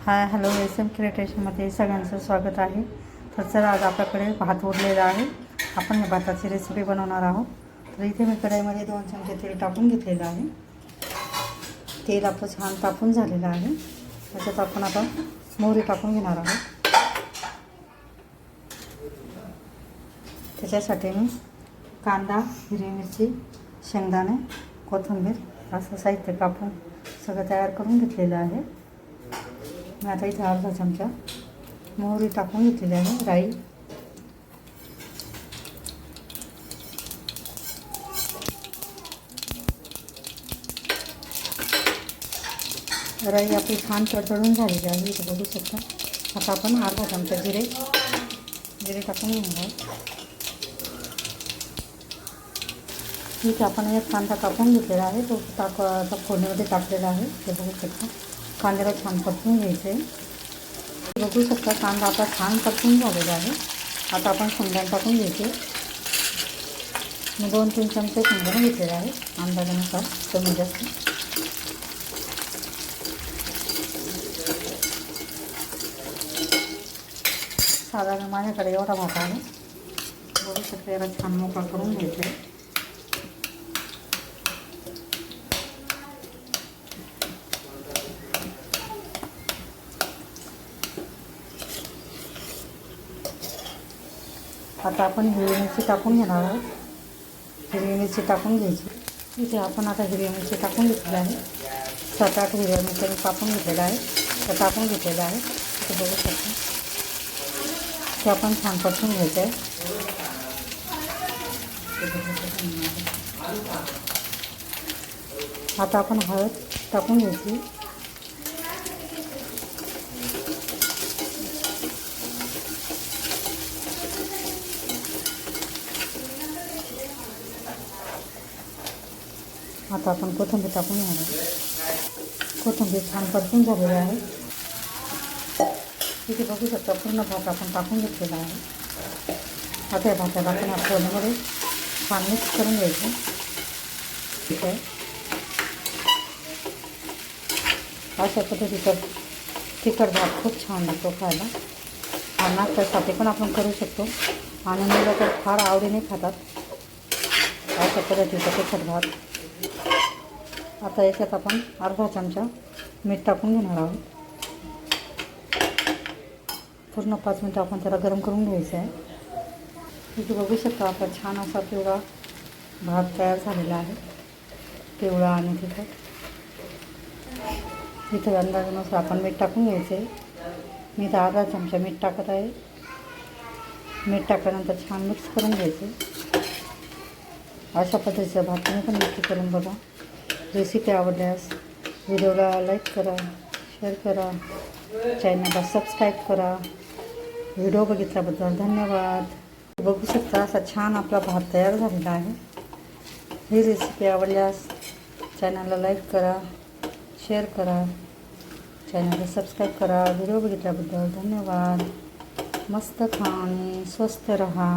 Hi hello S M क्रिएटेशनमध्ये सगळ्यांचं स्वागत आहे. तर चला आज आपल्याकडे भात उरलेला आहे. आपण या भाताची रेसिपी बनवणार आहोत. तर इथे मी कढईमध्ये 2 चमचे तेल टाकून घेतलेलं आहे. तेल आपलं छान तापून झालेलं आहे. त्याच्यात आपण आता मोहरी टाकून घेणार आहोत. त्याच्यासाठी मी कांदा, हिरवी मिरची, शेंगदाणे, कोथिंबीर असं साहित्य कापून सगळं तयार करून घेतलेलं आहे. मी आता इथे अर्धा चमचा मोहरी टाकून घेतलेली आहे. राई आपली छान तडतडून झालेली आहे. इथे बघू शकता. आता आपण अर्धा चमचा जिरे टाकून घेणार आहोत. इथे आपण एक कांदा कापून घेतलेला आहे. तो आता फोडणीमध्ये टाकलेला आहे. ते बघू शकता. कांद्याला छान परतून घ्यायचे. बघू शकता कांदा आता छान परतून झालेला आहे. आता आपण शेंगदाणे टाकून घ्यायचे. मी 2-3 चमचे शेंगदाणे घेतलेले आहे. अंदाजानुसार कमी जास्त. साधारण माझ्याकडे एवढा भात आहे. बघू शकता. याला छान मोकळा करून घ्यायचे. आता आपण हिरवी मिरची टाकून घेणार आहोत. हिरवी मिरची टाकून घ्यायची. इथे आपण आता हिरवी मिरची टाकून घेतलेली आहे. 7-8 हिरव्या मिरच्या टाकून घेतलेल्या आहे. तर टाकून घेतलेलं आहे. ते बघू शकता. ते आपण छान परतून घ्यायचं आहे. आता आपण हळद टाकून घ्यायची. आता आपण कोथिंबीर टाकून घेणार आहोत. कोथिंबीर छान परतून झालेली आहे. इथे बघू शकता पूर्ण भात आपण टाकून घेतलेला आहे. आता या भाताला आपण या फोडणीमध्ये छान मिक्स करून घ्यायचं. ठीक आहे. अशा पद्धतीचा तिखट भात खूप छान लागतो खायला. हा नाश्त्यासाठी पण आपण करू शकतो. आणि मुलं तर फार आवडीने खातात अशा पद्धतीचा तिखट भात. आता याच्यात आपण अर्धा चमचा मीठ टाकून घेणार आहोत. पूर्ण 5 मिनिटं आपण त्याला गरम करून घ्यायचं आहे. इथे बघू शकता आपण छान असा पिवळा भात तयार झालेला आहे. पिवळा आणि तिखट. इथे अंदाजानुसार आपण मीठ टाकून घ्यायचं आहे. मी इथं अर्धा चमचा मीठ टाकत आहे. मीठ टाकल्यानंतर छान मिक्स करून घ्यायचं. अशा पद्धतीचा भात तुम्ही पण नक्की करून बघा. रेसिपी आवडल्यास व्हिडिओला लाईक करा, शेअर करा, चॅनलला सबस्क्राईब करा. व्हिडिओ बघितल्याबद्दल धन्यवाद. बघू शकता असा छान आपला भात तयार झालेला आहे. ही रेसिपी आवडल्यास चॅनलला लाईक करा, शेअर करा, चॅनलला सबस्क्राईब करा. व्हिडिओ बघितल्याबद्दल धन्यवाद. मस्त खा आणि स्वस्थ रहा.